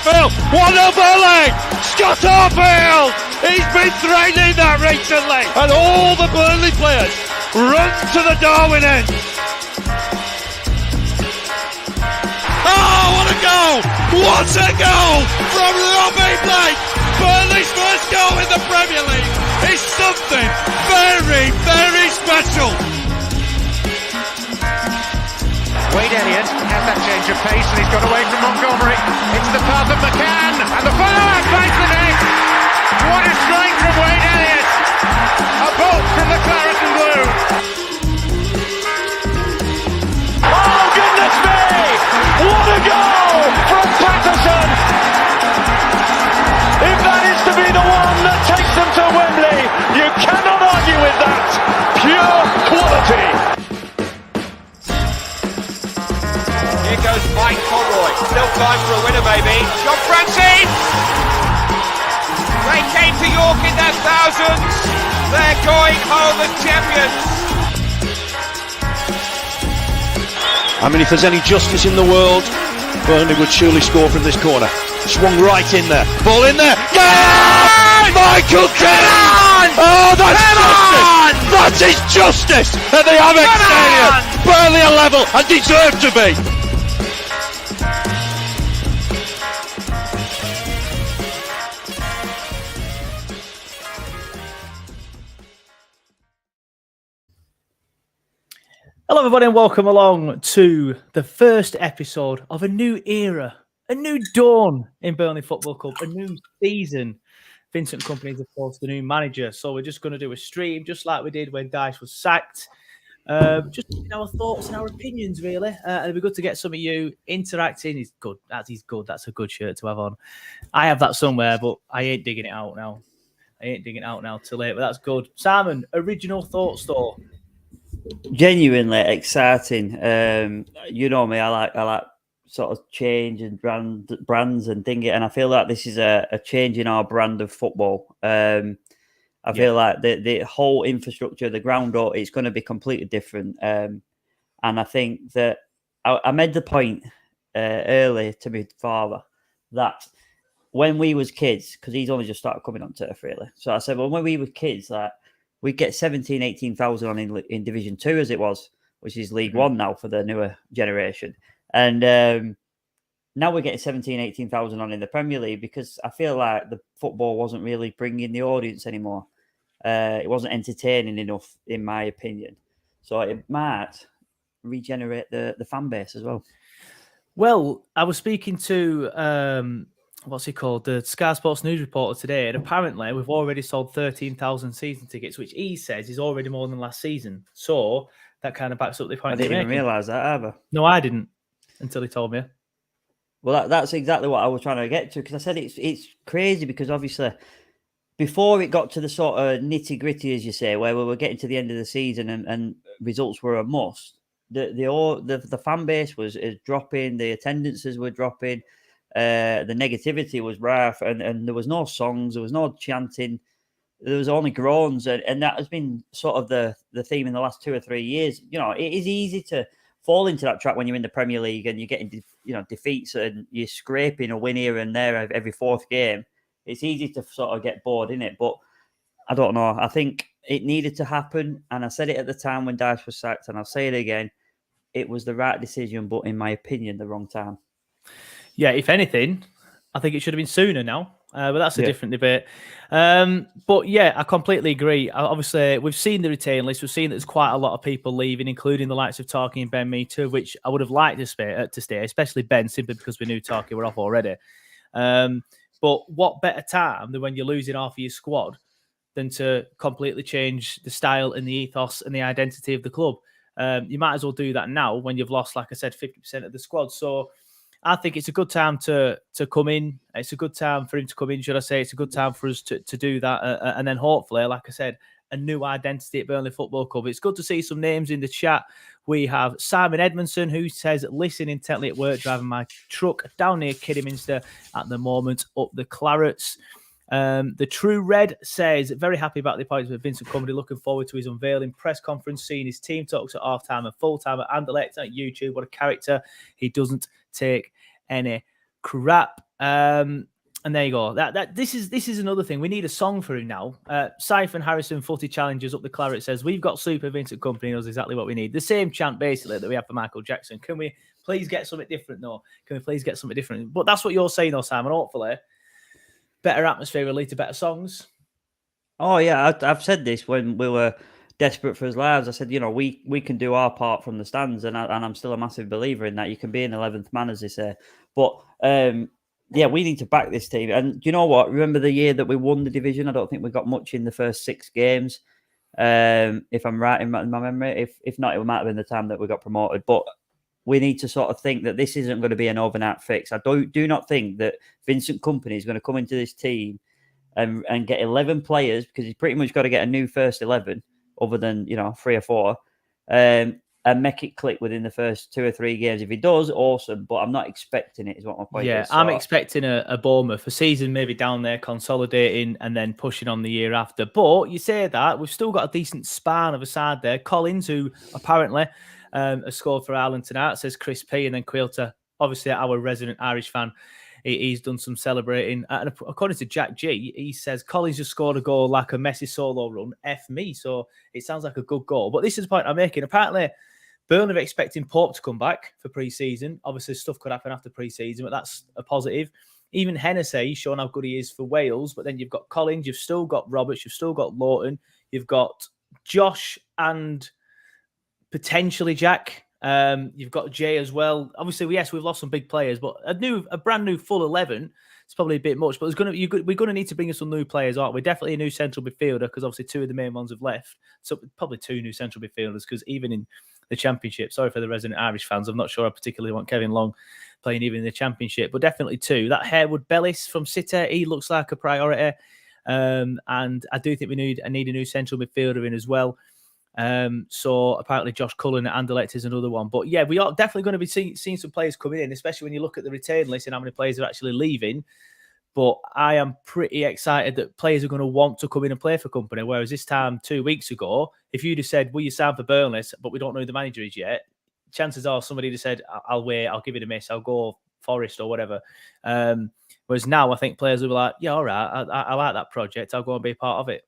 Arfield, what a bully! Scott Arfield! He's been threatening that recently, and all the Burnley players run to the Darwin end. Oh, what a goal! What a goal from Robbie Blake! Burnley's first goal in the Premier League is something very, very special. Wade Elliott has that change of pace and he's got away from Montgomery. It's the path of McCann and the follow-up finds the net. What a strike from Wade Elliott! A bolt from the claret and blue. Oh goodness me! What a goal from Patterson! If that is to be the one that takes them to Wembley, you cannot argue with that. Pure quality. Here goes Mike Conroy. Still time for a winner, maybe. John Francis! They came to York in their thousands. They're going home as champions. I mean, if there's any justice in the world, Burnley would surely score from this corner. Swung right in there. Ball in there. Yeah! Michael Keane! Oh, that's justice! That is justice at the Amex Stadium. Burnley are level and deserve to be. Hello everybody and welcome along to the first episode of a new era, a new dawn in Burnley Football Club, a new season. Vincent Kompany is of course the new manager, so we're just going to do a stream just like we did when Dice was sacked. Just our thoughts and our opinions really, and it'd be good to get some of you interacting. He's good, that's a good shirt to have on. I have that somewhere but I ain't digging it out now. Till late, but that's good. Simon, original thoughts though? Genuinely exciting. You know me, I like sort of change and brands and thingy, and I feel like this is a change in our brand of football. I feel like the whole infrastructure, the ground, it's going to be completely different. And I think that I made the point earlier to my father that when we was kids, because he's only just started coming on turf really. So I said, well, when we were kids, like, we'd get 17,000, 18,000 on in Division 2 as it was, which is League One now for the newer generation. And now we're getting 17,000, 18,000 on in the Premier League because I feel like the football wasn't really bringing the audience anymore. It wasn't entertaining enough, in my opinion. So it might regenerate the fan base as well. Well, I was speaking to... what's he called? The Sky Sports News reporter today. And apparently we've already sold 13,000 season tickets, which he says is already more than last season. So that kind of backs up the point. I didn't even realise that either. No, I didn't until he told me. Well, that's exactly what I was trying to get to, because I said it's crazy because obviously before it got to the sort of nitty gritty, as you say, where we were getting to the end of the season and results were a must, the fan base was dropping, the attendances were dropping. The negativity was rife, and there was no songs, there was no chanting, there was only groans, and that has been sort of the theme in the last 2 or 3 years. You know, it is easy to fall into that trap when you're in the Premier League and you're getting defeats and you're scraping a win here and there every fourth game. It's easy to sort of get bored in it, but I don't know. I think it needed to happen, and I said it at the time when Dice was sacked, and I'll say it again. It was the right decision, but in my opinion, the wrong time. Yeah, if anything, I think it should have been sooner now. But that's a different debate. But yeah, I completely agree. Obviously, we've seen the retain list. We've seen that there's quite a lot of people leaving, including the likes of Tarky and Ben Mee too, which I would have liked to stay, especially Ben, simply because we knew Tarky were off already. But what better time than when you're losing half of your squad than to completely change the style and the ethos and the identity of the club? You might as well do that now when you've lost, like I said, 50% of the squad. So I think it's a good time to come in. It's a good time for him to come in, should I say. It's a good time for us to do that. And then hopefully, like I said, a new identity at Burnley Football Club. It's good to see some names in the chat. We have Simon Edmondson, who says, listen intently at work, driving my truck down near Kidderminster at the moment, up the Clarets. The True Red says, very happy about the appointment of Vincent Kompany, looking forward to his unveiling press conference, seeing his team talks at half-time and full-time at Anderlecht at YouTube. What a character. He doesn't take any crap. And there you go. This is another thing. We need a song for him now. Siphon Harrison Footy Challengers up the claret says, we've got Super Vincent Kompany, knows exactly what we need. The same chant basically that we have for Michael Jackson. Can we please get something different though? Can we please get something different? But that's what you're saying though, Simon. Hopefully, better atmosphere will lead to better songs. Oh yeah, I've said this when we were desperate for his lives. I said, we can do our part from the stands, and I'm still a massive believer in that. You can be an 11th man, as they say, but yeah, we need to back this team. And you know what? Remember the year that we won the division? I don't think we got much in the first 6 games, if I'm right in my memory. If not, it might have been the time that we got promoted. But we need to sort of think that this isn't going to be an overnight fix. I do not think that Vincent Kompany is going to come into this team and get 11 players, because he's pretty much got to get a new first 11, other than 3 or 4. And make it click within the first 2 or 3 games. If he does, awesome. But I'm not expecting it, is what my point is. Yeah, I'm expecting a Bournemouth, a season maybe down there, consolidating and then pushing on the year after. But you say that, we've still got a decent span of a side there. Collins, who apparently has scored for Ireland tonight, says Chris P. And then Quilter, obviously our resident Irish fan, he's done some celebrating. And according to Jack G, he says Collins just scored a goal like a Messi solo run. F me. So it sounds like a good goal. But this is the point I'm making. Apparently, Burnley are expecting Pope to come back for pre-season. Obviously, stuff could happen after pre-season, but that's a positive. Even Hennessy showing how good he is for Wales. But then you've got Collins, you've still got Roberts, you've still got Lawton, you've got Josh and potentially Jack. You've got Jay as well. Obviously, yes, we've lost some big players, but a brand new full 11 is probably a bit much. But we're going to need to bring in some new players, aren't we? Definitely a new central midfielder, because obviously 2 of the main ones have left. So probably 2 new central midfielders, because even in the Championship, sorry for the resident Irish fans, I'm not sure I particularly want Kevin Long playing even in the Championship, but definitely 2. That Harewood Bellis from City, he looks like a priority. And I do think I need a new central midfielder in as well. So apparently Josh Cullen at Anderlecht is another one. But yeah, we are definitely going to be seeing some players coming in, especially when you look at the return list and how many players are actually leaving. But I am pretty excited that players are going to want to come in and play for Kompany. Whereas this time 2 weeks ago, if you'd have said, will you sign for Burnley, but we don't know who the manager is yet, chances are somebody would have said, I'll wait, I'll give it a miss, I'll go Forest or whatever. Whereas now I think players will be like, yeah, all right, I like that project, I'll go and be a part of it.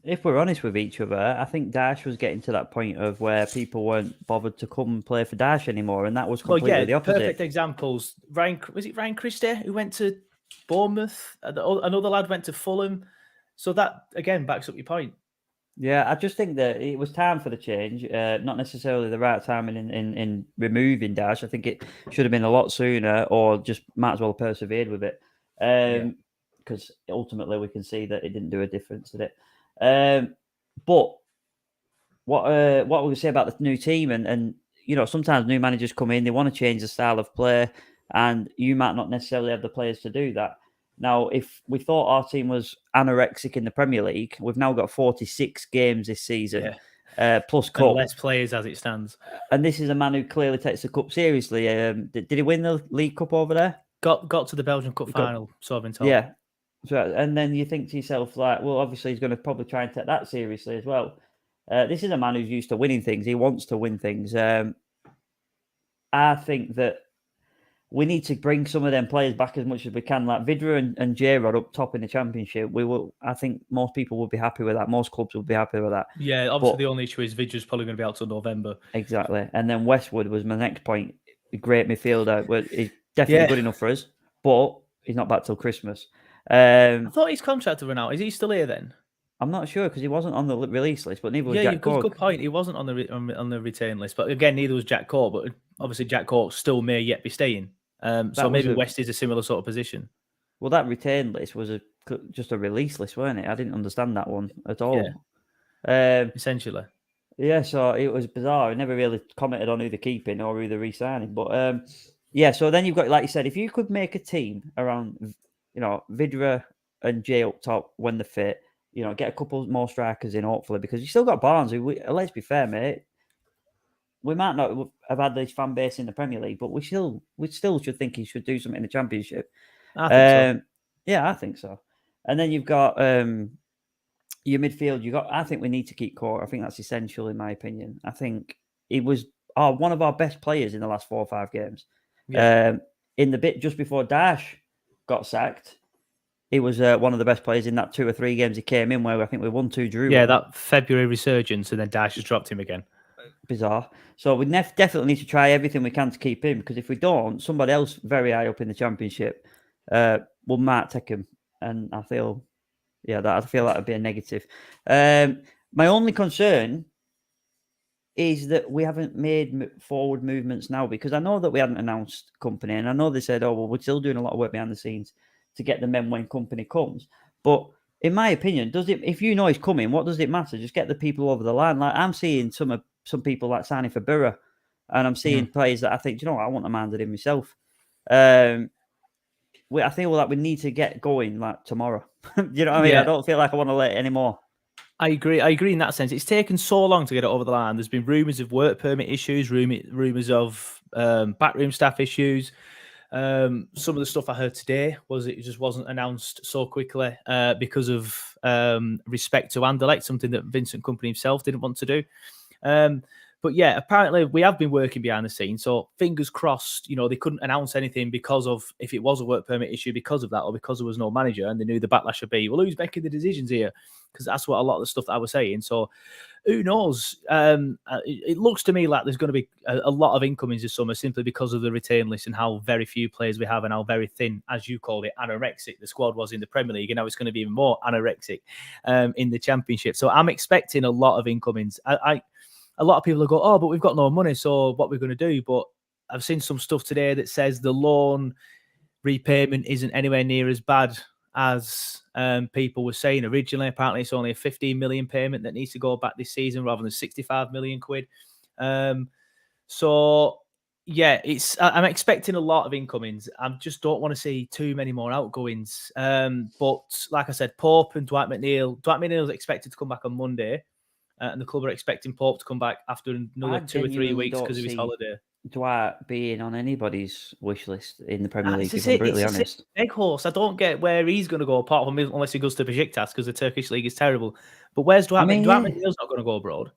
If we're honest with each other, I think Daesh was getting to that point of where people weren't bothered to come and play for Daesh anymore, and that was completely the opposite. Perfect examples. Was it Ryan Christie who went to Bournemouth? Another lad went to Fulham. So that, again, backs up your point. Yeah, I just think that it was time for the change, not necessarily the right time in removing Daesh. I think it should have been a lot sooner, or just might as well have persevered with it. Because ultimately we can see that it didn't do a difference, did it? But what we're going to say about the new team, and sometimes new managers come in, they want to change the style of play, and you might not necessarily have the players to do that. Now, if we thought our team was anorexic in the Premier League, we've now got 46 games this season, plus cup. And less players as it stands. And this is a man who clearly takes the cup seriously. Did he win the League Cup over there? Got to the Belgian Cup final, so I've been told. Yeah. So, and then you think to yourself, like, well, obviously he's going to probably try and take that seriously as well. This is a man who's used to winning things. He wants to win things. I think that we need to bring some of them players back as much as we can. Like Vidra and J-Rod up top in the Championship. I think most people will be happy with that. Most clubs will be happy with that. Yeah, obviously the only issue is Vidra's probably going to be out till November. Exactly. And then Westwood was my next point. A great midfielder. He's definitely good enough for us, but he's not back till Christmas. I thought his contract had run out. Is he still here then? I'm not sure, because he wasn't on the release list, but neither was Jack Cork. Good point. He wasn't on the return list, but again, neither was Jack Cork. But obviously, Jack Cork still may yet be staying. So maybe West is a similar sort of position. Well, that return list was just a release list, weren't it? I didn't understand that one at all. Yeah. Essentially. Yeah, so it was bizarre. I never really commented on who they're keeping or who they're re-signing. But so then you've got, like you said, if you could make a team around, Vidra and Jay up top when they're fit, get a couple more strikers in, hopefully, because you still got Barnes, who, let's be fair, mate, we might not have had this fan base in the Premier League, but we still should think he should do something in the Championship. I think so. Yeah, I think so. And then you've got your midfield. I think we need to keep Cork. I think that's essential, in my opinion. I think he was one of our best players in the last 4 or 5 games. Yeah. in the bit just before Dash got sacked, he was one of the best players in that 2 or 3 games he came in where I think we won 2, drew 1. that February resurgence, and then Dash has dropped him again. Bizarre. So we definitely need to try everything we can to keep him, because if we don't, somebody else very high up in the Championship might take him. And I feel that would be a negative. My only concern is that we haven't made forward movements now, because I know that we hadn't announced Kompany, and I know they said, oh, well, we're still doing a lot of work behind the scenes to get the men when Kompany comes. But in my opinion, if you know he's coming, what does it matter? Just get the people over the line. Like, I'm seeing some people like signing for Borough, and I'm seeing players that I think, you know what, I want to mind him myself. I feel like we need to get going like tomorrow. You know what I mean? Yeah. I don't feel like I want to let it anymore. I agree in that sense. It's taken so long to get it over the line. There's been rumours of work permit issues, rumours of backroom staff issues. Some of the stuff I heard today was it just wasn't announced so quickly because of respect to Anderlecht, something that Vincent Kompany himself didn't want to do. But yeah, apparently we have been working behind the scenes. So fingers crossed, they couldn't announce anything because of, if it was a work permit issue because of that, or because there was no manager, and they knew the backlash would be, well, who's making the decisions here? Because that's what a lot of the stuff that I was saying. So who knows? It looks to me like there's going to be a lot of incomings this summer simply because of the retain list and how very few players we have and how very thin, as you called it, anorexic the squad was in the Premier League. And now it's going to be even more anorexic in the Championship. So I'm expecting a lot of incomings. A lot of people will go, oh, but we've got no money, so what we're going to do? But I've seen some stuff today that says the loan repayment isn't anywhere near as bad as people were saying originally. Apparently, it's only a 15 million payment that needs to go back this season rather than 65 million quid. So, yeah, I'm expecting a lot of incomings. I just don't want to see too many more outgoings. But like I said, Pope and Dwight McNeil is expected to come back on Monday. And the club are expecting Pope to come back after another 2 or 3 weeks because of his holiday. Dwight being on anybody's wish list in the Premier League, if I'm brutally honest. Egg horse. I don't get where he's going to go, apart from unless he goes to Besiktas, because the Turkish league is terrible. But where's Dwight? Dwight McNeil's not going to go abroad.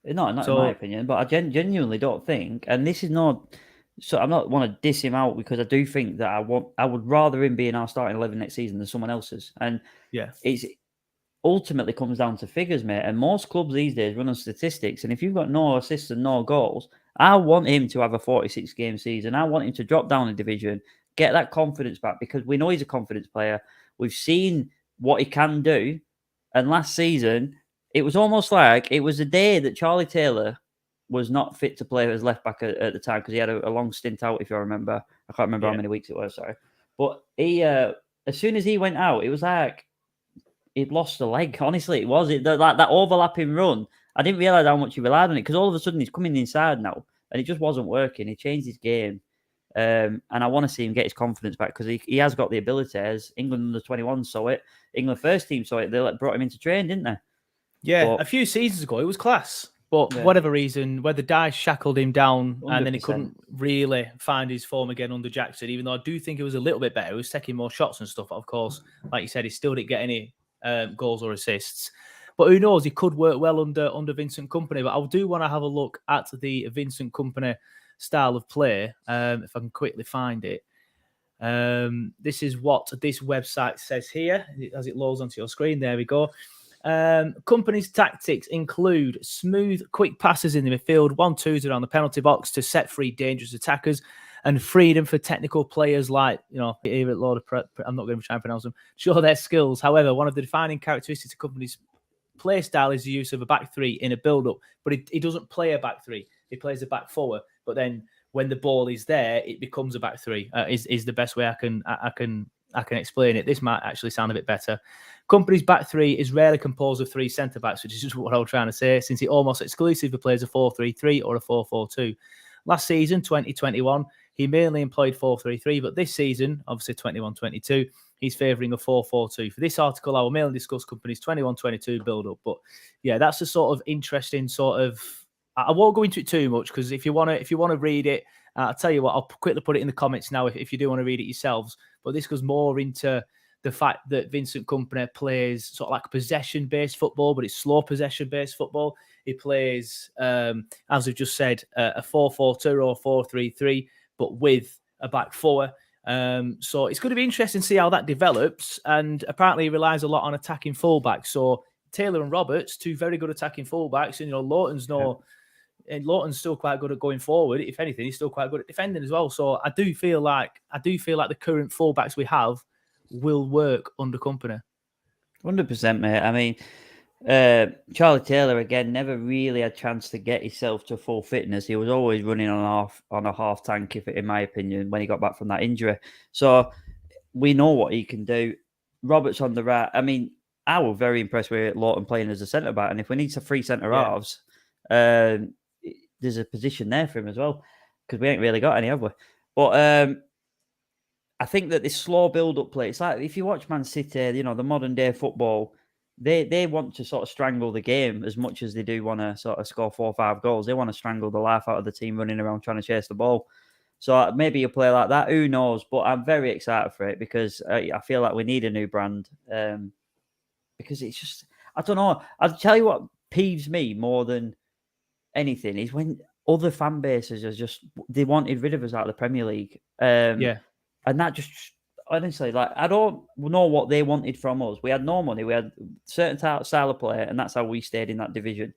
Not in my opinion, but I genuinely don't think, and this is not. So I'm not want to diss him out, because I do think that I would rather him be in our starting 11 next season than someone else's. And yeah, it's ultimately comes down to figures, mate. And most clubs these days run on statistics. And if you've got no assists and no goals, I want him to have a 46-game season. I want him to drop down a division, get that confidence back, because we know he's a confidence player. We've seen what he can do. And last season, it was almost like it was the day that Charlie Taylor was not fit to play as left back at the time, because he had a long stint out, if you remember. I can't remember how many weeks it was, sorry. But he, as soon as he went out, it was like he'd lost a leg. Honestly, it was. That overlapping run, I didn't realise how much he relied on it, because all of a sudden he's coming inside now, and it just wasn't working. He changed his game. And I want to see him get his confidence back, because he has got the ability. As England under 21 saw it, England first team saw it. They brought him into train, didn't they? Yeah, a few seasons ago, it was class. But for whatever reason, whether Dice shackled him down 100%. And then he couldn't really find his form again under Jackson, even though I do think he was a little bit better. He was taking more shots and stuff. But of course, like you said, he still didn't get any goals or assists. But who knows? He could work well under Vincent Kompany. But I do want to have a look at the Vincent Kompany style of play, if I can quickly find it. This is what this website says here as it loads onto your screen. There we go. Kompany's tactics include smooth, quick passes in the midfield, 1-2s around the penalty box to set free dangerous attackers, and freedom for technical players like, I'm not going to try and pronounce them, show their skills. However, one of the defining characteristics of Kompany's play style is the use of a back three in a build-up, but he doesn't play a back three. He plays a back four, but then when the ball is there, it becomes a back three. Is the best way I can explain it. This might actually sound a bit better. Kompany's back three is rarely composed of 3 centre-backs, which is just what I was trying to say, since he almost exclusively plays a 4-3-3 or a 4-4-2. Last season, 2021, he mainly employed 4-3-3, but this season, obviously 21-22, he's favouring a 4-4-2. For this article, I will mainly discuss Kompany's 21-22 build-up. But yeah, that's a sort of interesting sort of... I won't go into it too much, because if you want to read it, I'll tell you what, I'll quickly put it in the comments now if you do want to read it yourselves. But this goes more into the fact that Vincent Kompany plays sort of like possession-based football, but it's slow possession-based football. He plays, as we've just said, a 4-4-2 or a 4-3-3, but with a back four. So it's going to be interesting to see how that develops. And apparently he relies a lot on attacking fullbacks. So Taylor and Roberts, two very good attacking fullbacks. And, and Lawton's still quite good at going forward. If anything, he's still quite good at defending as well. So I do feel like the current fullbacks we have will work under Kompany. 100%, mate. I mean, Charlie Taylor again never really had a chance to get himself to full fitness. He was always running on a half tank, in my opinion, when he got back from that injury. So we know what he can do. Roberts on the right. I mean, I was very impressed with Lawton playing as a centre back, and if we need some free centre halves, there's a position there for him as well, because we ain't really got any, have we? But I think that this slow build-up play, it's like if you watch Man City, the modern day football, they want to sort of strangle the game as much as they do want to sort of score 4 or 5 goals. They want to strangle the life out of the team running around trying to chase the ball. So maybe you play like that. Who knows? But I'm very excited for it because I feel like we need a new brand. Because it's just, I don't know. I'll tell you what peeves me more than anything is when other fan bases they wanted rid of us out of the Premier League. And that just, honestly, like, I don't know what they wanted from us. We had no money. We had certain style of play, and that's how we stayed in that division.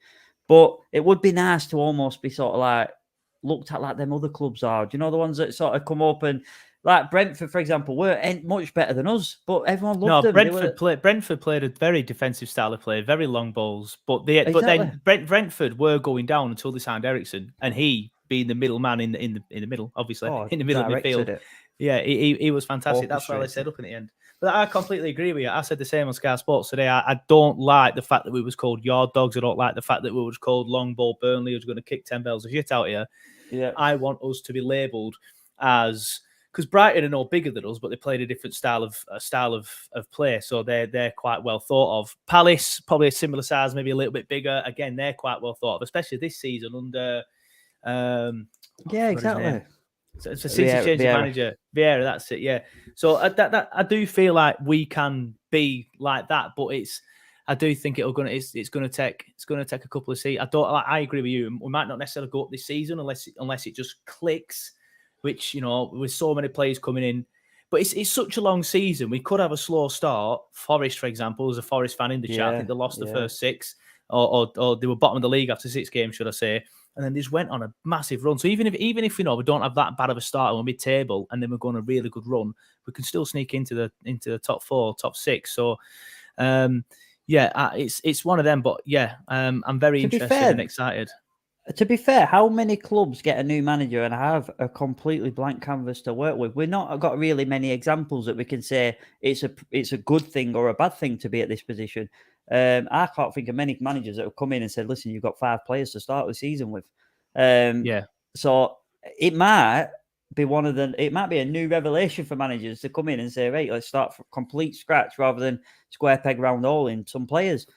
But it would be nice to almost be sort of like looked at like them other clubs are. Do you know the ones that sort of come up and like Brentford, for example, weren't much better than us, but everyone loved them. Brentford played a very defensive style of play, very long balls. But then Brentford were going down until they signed Ericsson, and he being the middleman in the middle, obviously in the middle of the field. It. Yeah, he was fantastic. That's why they set up in the end. But I completely agree with you. I said the same on Sky Sports today. I don't like the fact that we was called yard dogs. I don't like the fact that we was called long ball Burnley, who's going to kick 10 bells of shit out here. Yeah. I want us to be labelled as, because Brighton are no bigger than us, but they played a different style of play, so they're quite well thought of. Palace, probably a similar size, maybe a little bit bigger. Again, they're quite well thought of, especially this season under. Exactly. So since he changed the manager, Vieira, that's it. Yeah. So I do feel like we can be like that, but I do think it's gonna take a couple of seasons. I agree with you. We might not necessarily go up this season unless it just clicks. Which, with so many players coming in. But it's such a long season. We could have a slow start. Forest, for example, as a Forest fan in the chat, I think they lost the first 6, or they were bottom of the league after 6 games, should I say. And then they just went on a massive run. So even if we we don't have that bad of a start and we're mid-table and then we're going on a really good run, we can still sneak into the top 4, top 6. So, it's one of them. But, I'm very interested and excited. To be fair, how many clubs get a new manager and have a completely blank canvas to work with? We've not got really many examples that we can say it's a good thing or a bad thing to be at this position. I can't think of many managers that have come in and said, listen, you've got 5 players to start the season with. So it might be it might be a new revelation for managers to come in and say, right, let's start from complete scratch rather than square peg round hole in some players.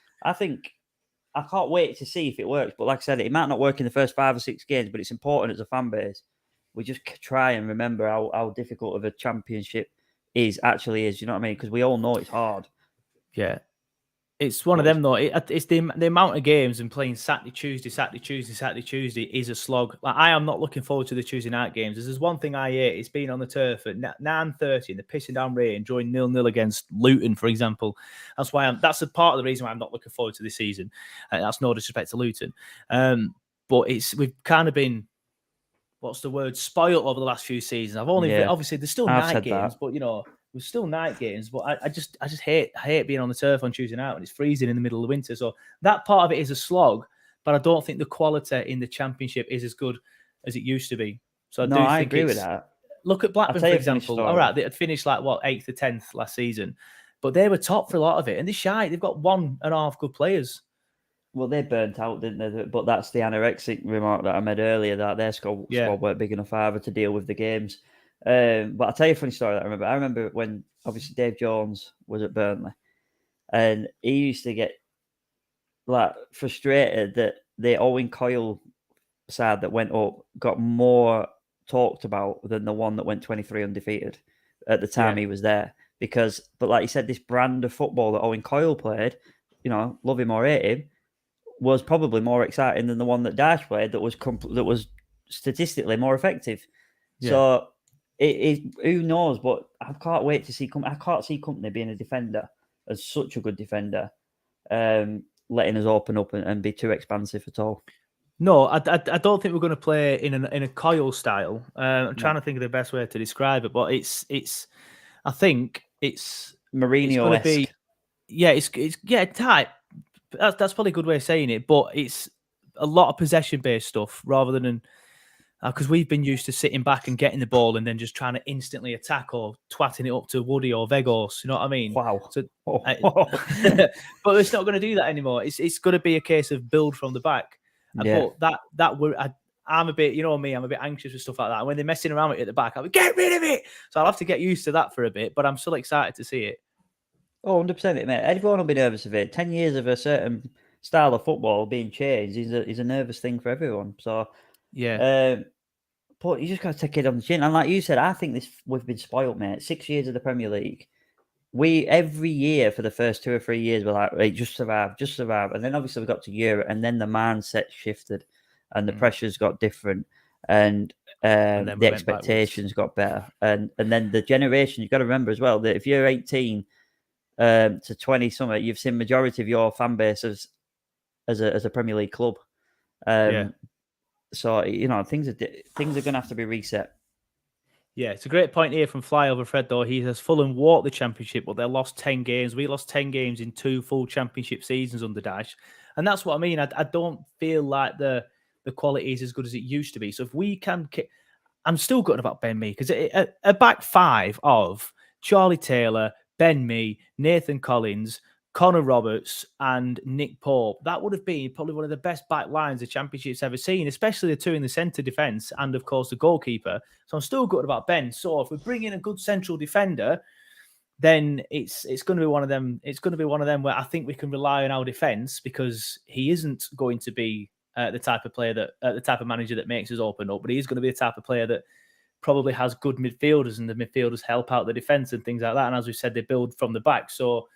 I can't wait to see if it works. But like I said, it might not work in the first 5 or 6 games, but it's important as a fan base. We just try and remember how difficult of a championship actually is. You know what I mean? Because we all know it's hard. Yeah. It's one of them, though. It's the amount of games and playing Saturday, Tuesday is a slog. Like, I am not looking forward to the Tuesday night games. There's one thing I hate. It's being on the turf at 9:30 in the pissing down rain, enjoying 0-0 against Luton, for example. That's a part of the reason why I'm not looking forward to this season. That's no disrespect to Luton. But we've kind of been, spoiled over the last few seasons. Obviously there's still night games, but there's still night games, but I just hate being on the turf on Tuesday night when it's freezing in the middle of the winter. So that part of it is a slog, but I don't think the quality in the championship is as good as it used to be. So I agree with that. Look at Blackburn, for example. All right, they had finished like 8th or 10th last season, but they were top for a lot of it, and they're shy. They've got 1.5 good players. Well, they burnt out, didn't they? But that's the anorexic remark that I made earlier, that their squad weren't big enough either to deal with the games. But I'll tell you a funny story that I remember. I remember when, obviously, Dave Jones was at Burnley, and he used to get frustrated that the Owen Coyle side that went up got more talked about than the one that went 23 undefeated at the time he was there. But like you said, this brand of football that Owen Coyle played, love him or hate him, was probably more exciting than the one that Dash played that was statistically more effective. Yeah. So Who knows? But I can't wait to see. I can't see Kompany being a defender, as such a good defender, letting us open up and be too expansive at all. No, I don't think we're going to play in a coil style. I'm trying to think of the best way to describe it, but it's. I think it's Mourinho-esque. It's tight. That's probably a good way of saying it, but it's a lot of possession-based stuff rather than because we've been used to sitting back and getting the ball and then just trying to instantly attack or twatting it up to Woody or Vegos. You know what I mean? Wow. So, but it's not going to do that anymore. It's going to be a case of build from the back. Yeah. But I'm a bit, you know me, I'm a bit anxious with stuff like that. And when they're messing around with it at the back, I'll be, get rid of it. So I'll have to get used to that for a bit, but I'm still excited to see it. Oh, 100%, mate. Everyone will be nervous of it. 10 years of a certain style of football being changed is a nervous thing for everyone. So, yeah. But you just got to take it on the chin. And like you said, I think we've been spoiled, mate. 6 years of the Premier League. Every year for the first 2 or 3 years, we're like, right, just survive. And then obviously we got to Europe, and then the mindset shifted and the pressures got different. And the expectations got better. And then the generation, you've got to remember as well that if you're 18 to 20 something, you've seen majority of your fan base as a Premier League club. So things are going to have to be reset. Yeah, it's a great point here from Flyover Fred, though. He says Fulham walked the championship, but they lost 10 games. We lost 10 games in 2 full championship seasons under Dash. And that's what I mean. I don't feel like the quality is as good as it used to be. So if we can... I'm still good about Ben Mee, because a back five of Charlie Taylor, Ben Mee, Nathan Collins, Connor Roberts and Nick Pope, that would have been probably one of the best back lines the Championship's ever seen, especially the two in the centre defence and, of course, the goalkeeper. So I'm still good about Ben. So if we bring in a good central defender, then it's going to be one of them. It's going to be one of them where I think we can rely on our defence, because he isn't going to be the type of player the type of manager that makes us open up, but he is going to be the type of player that probably has good midfielders, and the midfielders help out the defence and things like that. And as we said, they build from the back. So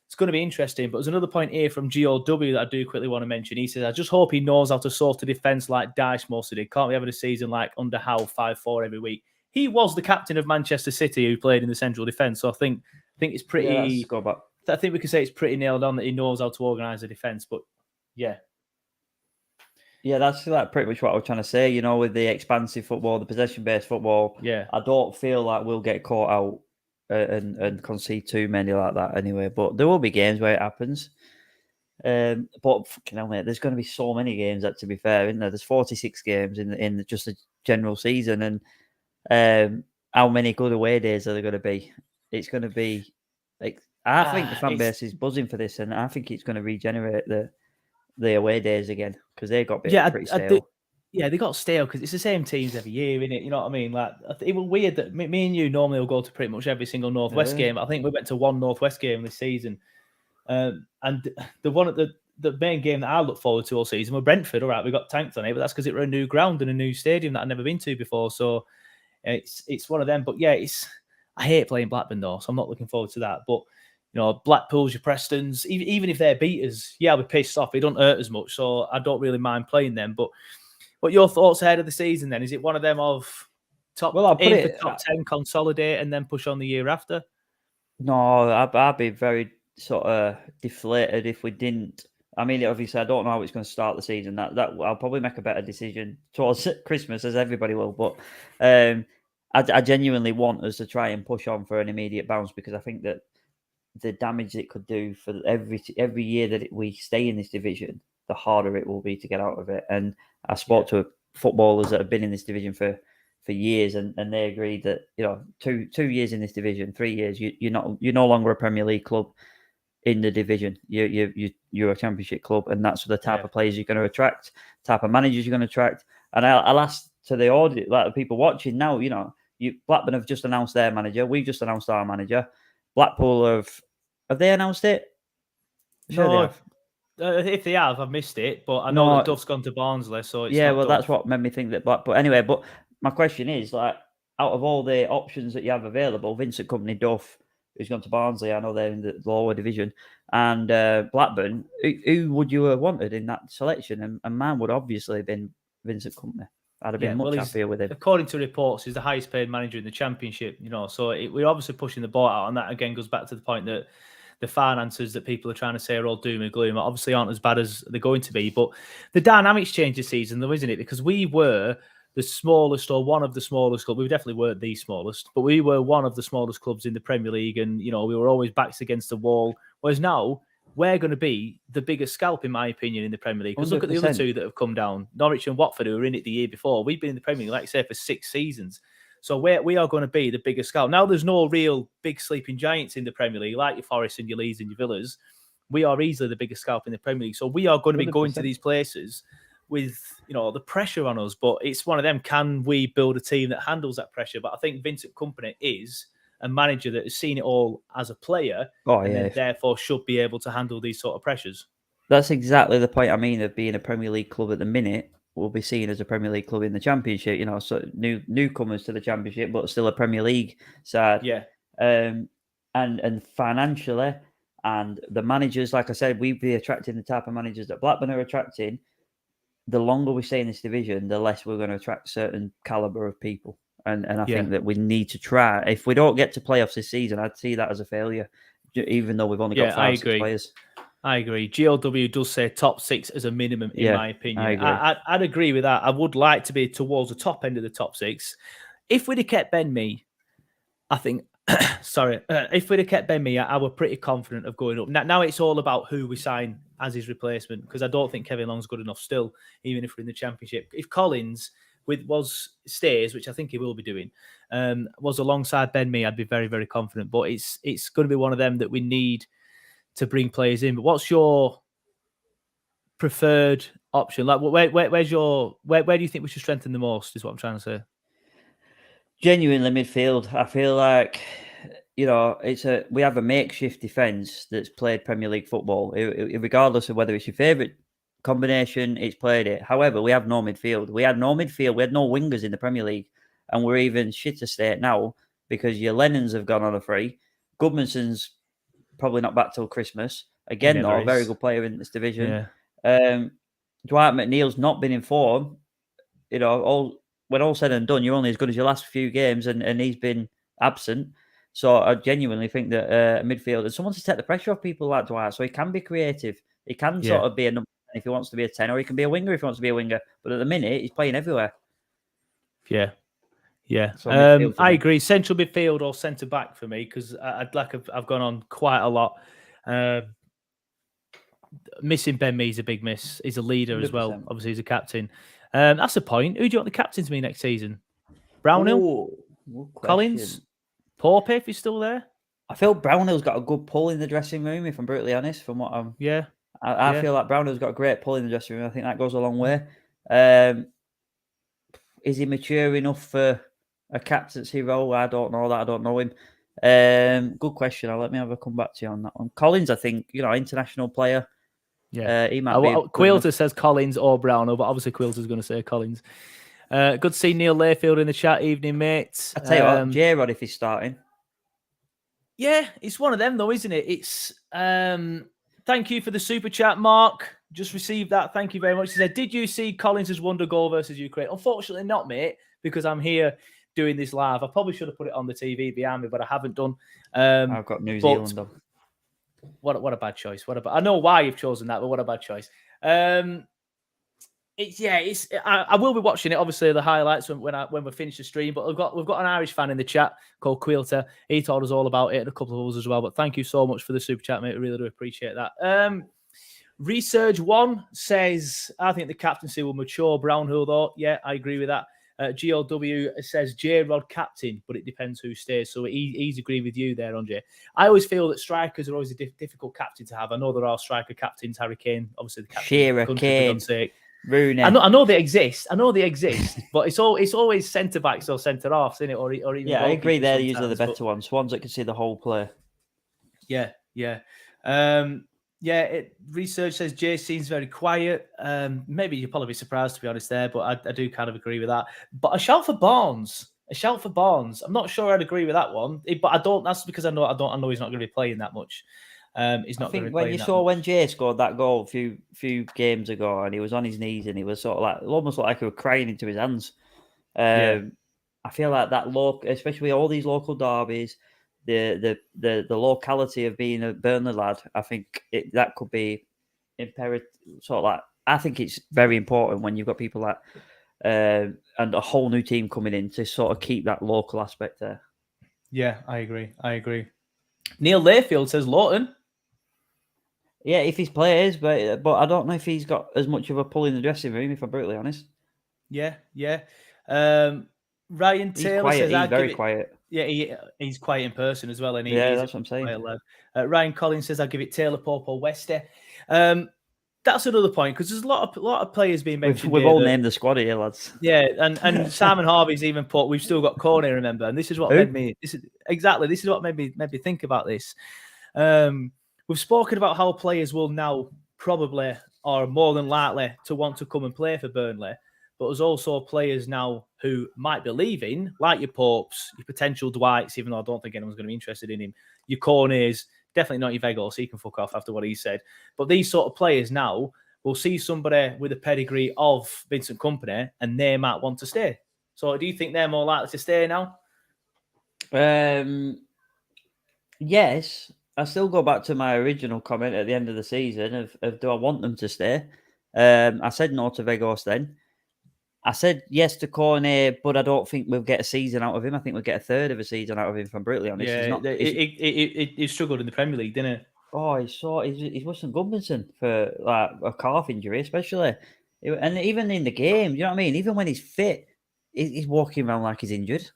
it's going to be interesting. But there's another point here from GOW that I do quickly want to mention. He says, I just hope he knows how to sort a defence like Dyche mostly did. Can't we have a season like under Howe 5-4 every week? He was the captain of Manchester City who played in the central defence. So I think it's pretty... Yeah, I think we can say it's pretty nailed on that he knows how to organise a defence. But yeah. Yeah, that's like pretty much what I was trying to say. With the expansive football, the possession-based football, I don't feel like we'll get caught out and concede too many like that anyway. But there will be games where it happens. But fucking hell, mate, there's going to be so many games that, to be fair, isn't there? There's 46 games in just a general season, and how many good away days are there going to be? It's going to be like, I think the fan base is buzzing for this, and I think it's going to regenerate the away days again, because they got pretty stale. They got stale because it's the same teams every year, isn't it? You know what I mean? Like, it was weird that me and you normally will go to pretty much every single Northwest game. I think we went to one Northwest game this season, and the main game that I look forward to all season was Brentford. All right, we got tanked on it, but that's because it was a new ground and a new stadium that I'd never been to before. So it's one of them. But yeah, I hate playing Blackburn though, so I'm not looking forward to that. But Blackpool's, your Prestons, even if they're beaters, I'll be pissed off. It don't hurt as much, so I don't really mind playing them. But what your thoughts ahead of the season then? Is it one of them of top 10, consolidate, and then push on the year after? No, I'd be very sort of deflated if we didn't. I mean, obviously, I don't know how it's going to start the season. That I'll probably make a better decision towards Christmas, as everybody will. But I genuinely want us to try and push on for an immediate bounce, because I think that the damage it could do for every year that we stay in this division, the harder it will be to get out of it. And I spoke to footballers that have been in this division for years, and they agreed that 2 years in this division, 3 years, you're no longer a Premier League club in the division. You're a Championship club, and that's the type of players you're going to attract, type of managers you're going to attract. And I'll ask to the audience, like the people watching now, Blackburn have just announced their manager. We've just announced our manager. Blackpool have they announced it? Sure, no, they have. If they have, I've missed it. But I know that Duff's gone to Barnsley, so it's not that's what made me think that Blackpool. Anyway, but my question is, like, out of all the options that you have available, Vincent Kompany, Duff, who's gone to Barnsley, I know they're in the lower division, and Blackburn, who would you have wanted in that selection? And mine would obviously have been Vincent Kompany. I'd have been much happier with him. According to reports, he's the highest paid manager in the Championship. So we're obviously pushing the ball out, and that again goes back to the point that the finances that people are trying to say are all doom and gloom obviously aren't as bad as they're going to be. But the dynamics changed this season, though, isn't it? Because we were the smallest, or one of the smallest clubs. We definitely weren't the smallest, but we were one of the smallest clubs in the Premier League, and we were always backs against the wall. Whereas now we're going to be the biggest scalp, in my opinion, in the Premier League. Because look at the other two that have come down, Norwich and Watford, who were in it the year before. We've been in the Premier League, like I say, for 6 seasons. So we are going to be the biggest scalp. Now there's no real big sleeping giants in the Premier League, like your Forest and your Leeds and your Villas. We are easily the biggest scalp in the Premier League. So we are going to be 100%. Going to these places with the pressure on us. But it's one of them, can we build a team that handles that pressure? But I think Vincent Kompany is a manager that has seen it all as a player, and therefore should be able to handle these sort of pressures. That's exactly the point I mean of being a Premier League club at the minute. Will be seen as a Premier League club in the Championship, so newcomers to the Championship, but still a Premier League side. Yeah. And financially, and the managers, like I said, we'd be attracting the type of managers that Blackburn are attracting. The longer we stay in this division, the less we're going to attract certain caliber of people. And I think that we need to try. If we don't get to playoffs this season, I'd see that as a failure, even though we've only got 5 players. I agree. GLW does say top 6 as a minimum, in my opinion. I agree. I'd agree with that. I would like to be towards the top end of the top 6. If we'd have kept Ben Mee, I think, if we'd have kept Ben Mee, I were pretty confident of going up. Now it's all about who we sign as his replacement, because I don't think Kevin Long's good enough still, even if we're in the Championship. If Collins stays, which I think he will be doing, was alongside Ben Mee, I'd be very, very confident. But it's going to be one of them that we need to bring players in. But what's your preferred option? Like, where do you think we should strengthen the most? Is what I'm trying to say. Genuinely midfield. I feel like we have a makeshift defence that's played Premier League football, regardless of whether it's your favourite combination. It's played it. However, we have no midfield. We had no midfield. We had no wingers in the Premier League, and we're even shitter state now because your Lennons have gone on a free. Goodmanson's probably not back till Christmas. Again, though, a very good player in this division. Yeah. Dwight McNeil's not been in form. When all said and done, you're only as good as your last few games, and he's been absent. So I genuinely think that midfield, and someone to take the pressure off people like Dwight, so he can be creative. He can sort of be a number 10 if he wants to be a 10, or he can be a winger if he wants to be a winger. But at the minute, he's playing everywhere. Yeah. So I agree. Central midfield or centre back for me, because I've gone on quite a lot. Missing Ben Mee's a big miss. He's a leader 100%. As well. Obviously, he's a captain. That's a point. Who do you want the captain to be next season? Brownhill? Collins? Pope, if he's still there? I feel Brownhill's got a good pull in the dressing room, if I'm brutally honest, from what I'm... Yeah. I feel like Brownhill's got a great pull in the dressing room. I think that goes a long way. Is he mature enough for a captaincy role? I don't know that. I don't know him. Good question. Let me have a come back to you on that one. Collins, I think, international player. Yeah. He might be. Quilter says Collins or Brownhill, but obviously Quilter's going to say Collins. Good to see Neil Layfield in the chat. Evening, mates. I tell you what, J-Rod, if he's starting. Yeah, it's one of them, though, isn't it? It's thank you for the super chat, Mark. Just received that. Thank you very much. He said, did you see Collins' wonder goal versus Ukraine? Unfortunately not, mate, because I'm here doing this live. I probably should have put it on the TV behind me, but I haven't done. I've got New Zealand on. What a bad choice. I know why you've chosen that, but what a bad choice. I will be watching it, obviously, the highlights when we finish the stream. But we've got an Irish fan in the chat called Quilter. He told us all about it, and a couple of us as well. But thank you so much for the super chat, mate. I really do appreciate that. Research 1 says, I think the captaincy will mature. Brownhill, though. Yeah, I agree with that. GLW says J-Rod captain, but it depends who stays. So he's agreed with you there, Andre. I always feel that strikers are always a difficult captain to have. I know there are striker captains, Harry Kane, obviously the captain. Shearer, Kane, Rooney. I know they exist, but it's always centre backs or centre halves, isn't it? Or even I agree. They're usually the better ones that can see the whole play. Yeah. Research says Jay seems very quiet. Maybe you'll probably be surprised, to be honest, there, but I do kind of agree with that. But a shout for Barnes. I'm not sure I'd agree with that one, but I don't. That's because I know he's not going to be playing that much. He's not I going to think be when playing you that saw much. when Jay scored that goal a few games ago, and he was on his knees and he was sort of like almost like he was crying into his hands. Yeah. I feel like that especially all these local derbies, the locality of being a Burnley lad, I think that could be imperative. Sort of like I think it's very important when you've got people like and a whole new team coming in to sort of keep that local aspect there. Yeah, I agree. Neil Layfield says Lawton. Yeah, if he's players, but I don't know if he's got as much of a pull in the dressing room. If I'm brutally honest. Yeah. Ryan He's Taylor quiet. says He's I'd give very it. quiet. Yeah, he's quiet in person as well, and Yeah, he's a that's what I'm saying. quiet lad. Ryan Collins says I'll give it Taylor, Pope, or Wester. That's another point because there's a lot of players being mentioned. We've all named the squad here, lads. Yeah, and Simon Harvey's even put. We've still got Corney, remember? And this is what Who? made me. This is what made me think about this. We've spoken about how players will now probably or more than likely to want to come and play for Burnley. But there's also players now who might be leaving, like your Popes, your potential Dwights, even though I don't think anyone's going to be interested in him. Your Corneys, definitely not your Vegos, he can fuck off after what he said. But these sort of players now will see somebody with a pedigree of Vincent Kompany and they might want to stay. So do you think they're more likely to stay now? Yes. I still go back to my original comment at the end of the season of do I want them to stay? I said no to Vegos then. I said yes to Cornet, but I don't think we'll get a season out of him. I think we'll get a third of a season out of him, if I'm brutally honest. Yeah, he struggled in the Premier League, didn't he? Oh, he's worse than Gudmundsson for like a calf injury, especially. And even in the game, you know what I mean? Even when he's fit, he's walking around like he's injured.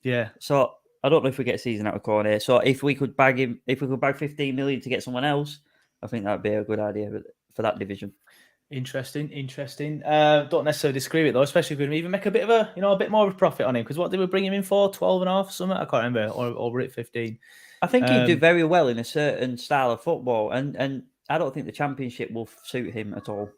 Yeah. So I don't know if we get a season out of Cornet. So if we could bag 15 million to get someone else, I think that'd be a good idea for that division. Interesting. Don't necessarily disagree with it though, especially if we even make a bit more of a profit on him. Because what did we bring him in for? 12.5 something? I can't remember. Or we're at 15. I think he'd do very well in a certain style of football, and I don't think the Championship will suit him at all.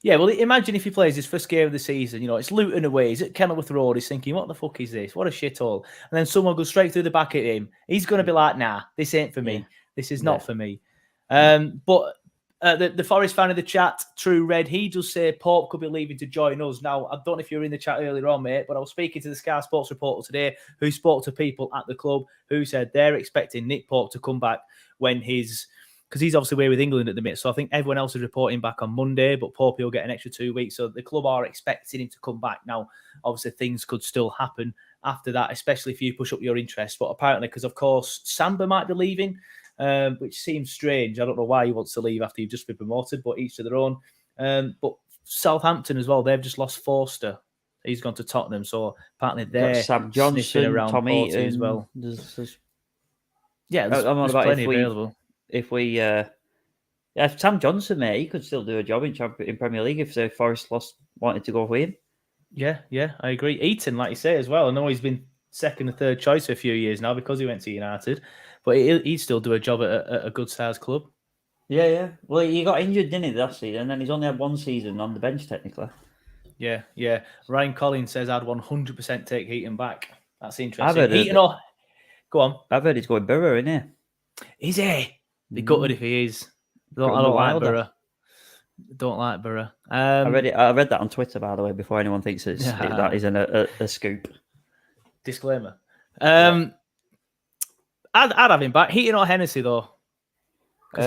Yeah, well, imagine if he plays his first game of the season. You know, it's Luton away. He's at Kenilworth Road. He's thinking, "What the fuck is this? What a shithole!" And then someone goes straight through the back at him. He's going to be like, "Nah, this ain't for me. Yeah. This is not for me." But the Forest fan of the chat, True Red, he does say Pope could be leaving to join us. Now, I don't know if you were in the chat earlier on, mate, but I was speaking to the Sky Sports reporter today who spoke to people at the club who said they're expecting Nick Pope to come back when because he's obviously away with England at the minute. So I think everyone else is reporting back on Monday, but Pope will get an extra 2 weeks. So the club are expecting him to come back. Now, obviously, things could still happen after that, especially if you push up your interest. But apparently, because of course, Samba might be leaving. Which seems strange. I don't know why he wants to leave after you've just been promoted, but each to their own. But Southampton as well, they've just lost Forster. He's gone to Tottenham, so apparently they're Sam sniffing Johnson, around Tom Porty Eaton as well. There's There's plenty available. If we, Sam Johnson, mate, he could still do a job in Premier League if the Forest wanted to go for him. Yeah, I agree. Eaton, like you say as well. I know he's been second and third choice for a few years now because he went to United, but he'd still do a job at a good sized club. Yeah. Well, he got injured, didn't he, last season? And then he's only had one season on the bench, technically. Yeah. Ryan Collins says I'd 100% take Heaton back. That's interesting. Go on. I've heard he's going Borough, isn't he? Is he? Be gutted if he is. I don't like Borough. Don't like Borough. I read that on Twitter, by the way, before anyone thinks that isn't a scoop. Disclaimer. I'd have him back. Heaton or Hennessy, though? Because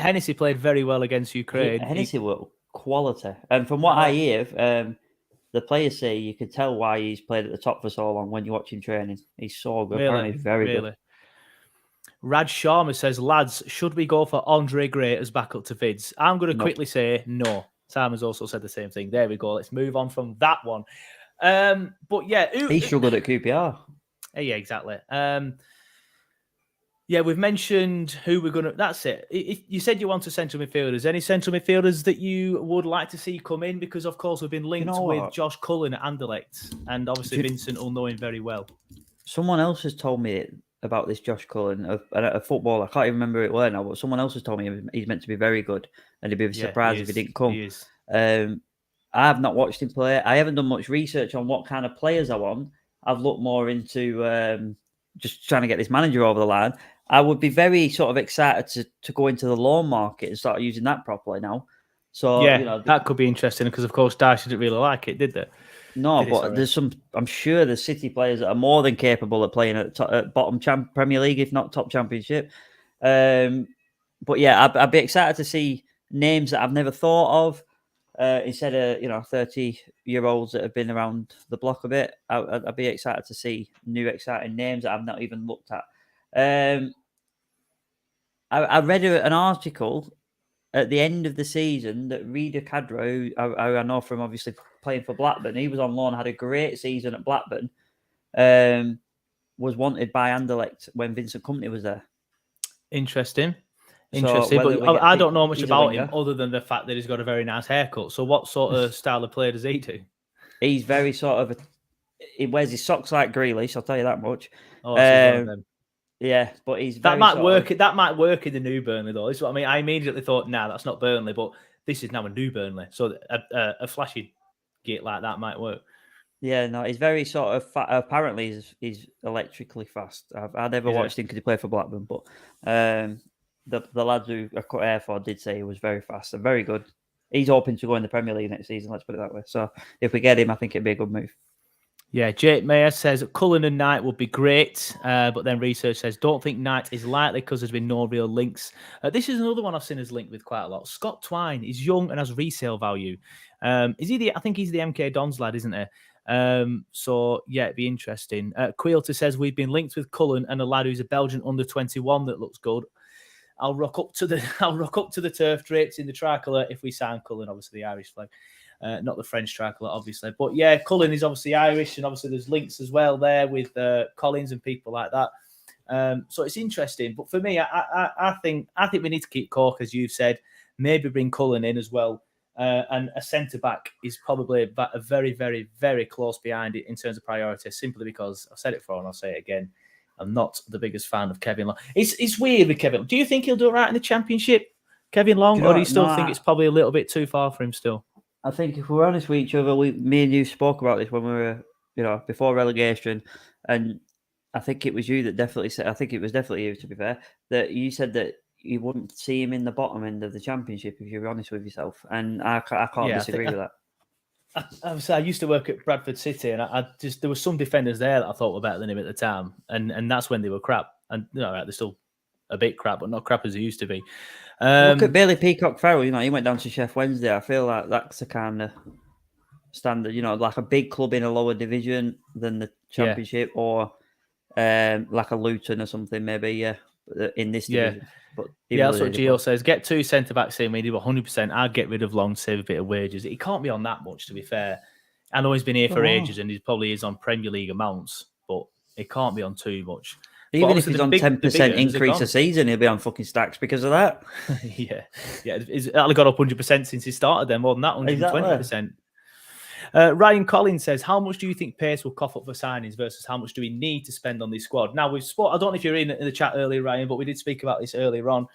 Hennessy played very well against Ukraine. Hennessy were quality. And from what I hear, the players say you could tell why he's played at the top for so long when you watch him training. He's so good. Apparently he's very good. Raj Sharma says, lads, should we go for Andre Gray as backup to Vids? I'm going to quickly say no. Sam has also said the same thing. There we go. Let's move on from that one. But yeah. He struggled at QPR. Yeah, exactly. Yeah, we've mentioned who we're going to... That's it. You said you want central midfielders. Any central midfielders that you would like to see come in? Because, of course, we've been linked with Josh Cullen at Anderlecht. And obviously, Vincent will know him very well. Someone else has told me about this Josh Cullen, a footballer. I can't even remember who it was now, but someone else has told me he's meant to be very good. And he'd be surprised if he didn't come. He is. I have not watched him play. I haven't done much research on what kind of players I want. I've looked more into... just trying to get this manager over the line. I would be very sort of excited to go into the loan market and start using that properly now. So, Yeah, that could be interesting because, of course, Dyche didn't really like it, did they? No, but there's some. I'm sure there's City players that are more than capable of playing at bottom Premier League, if not top Championship. But yeah, I'd be excited to see names that I've never thought of instead of 30-year-olds that have been around the block a bit. I'd be excited to see new exciting names that I've not even looked at. I read an article at the end of the season that Rida Kadra, who I know from obviously playing for Blackburn, he was on loan, had a great season at Blackburn, was wanted by Anderlecht when Vincent Kompany was there. Interesting. So but I don't know much about him other than the fact that he's got a very nice haircut. So what sort of style of player does he do? He's very sort of... he wears his socks like Grealish, I'll tell you that much. Oh, so one of them. Yeah, but he's that might work. That might work in the new Burnley, though. This is what I mean. I immediately thought, nah, that's not Burnley, but this is now a new Burnley. So a flashy gate like that might work. Yeah, no, he's very sort of apparently he's electrically fast. I never watched him because he played for Blackburn, but the lads who I cut hair for did say he was very fast and very good. He's hoping to go in the Premier League next season. Let's put it that way. So if we get him, I think it'd be a good move. Yeah, Jake Mayer says Cullen and Knight would be great, but then research says don't think Knight is likely because there's been no real links. This is another one I've seen us linked with quite a lot. Scott Twine is young and has resale value. Is he I think he's the MK Dons lad, isn't he? So yeah, it'd be interesting. Quilter says we've been linked with Cullen and a lad who's a Belgian under 21 that looks good. I'll rock up to the turf drapes in the tricolour if we sign Cullen, obviously the Irish flag. Not the French tricolour, obviously. But yeah, Cullen is obviously Irish, and obviously there's links as well there with Collins and people like that. So it's interesting. But for me, I think we need to keep Cork, as you've said. Maybe bring Cullen in as well. And a centre-back is probably a very, very, very close behind it in terms of priority, simply because, I've said it before and I'll say it again, I'm not the biggest fan of Kevin Long. It's weird with Kevin. Do you think he'll do it right in the Championship, Kevin Long, or do you still think it's probably a little bit too far for him still? I think if we're honest with each other, me and you spoke about this when we were, before relegation, and I think it was you that definitely said, I think it was definitely you, to be fair, that you said that you wouldn't see him in the bottom end of the Championship if you're honest with yourself, and I can't disagree with that. I used to work at Bradford City, and there were some defenders there that I thought were better than him at the time, and that's when they were crap. And they're still a bit crap, but not crap as they used to be. Look at Bailey Peacock Farrell. He went down to Sheff Wednesday. I feel like that's a kind of standard. Like a big club in a lower division than the Championship, or like a Luton or something, maybe. Yeah, in this division. But that's what Gio says. Get 2 centre backs in. We do 100%. I'd get rid of Long to save a bit of wages. He can't be on that much, to be fair. I know he's been here for ages, and he probably is on Premier League amounts, but he can't be on too much. Even if he's on 10% increase a season, he'll be on fucking stacks because of that. He's only got up 100% since he started there, more than that, 120%. Exactly. Ryan Collins says, how much do you think Pace will cough up for signings versus how much do we need to spend on this squad? Now, I don't know if you're in the chat earlier, Ryan, but we did speak about this earlier on.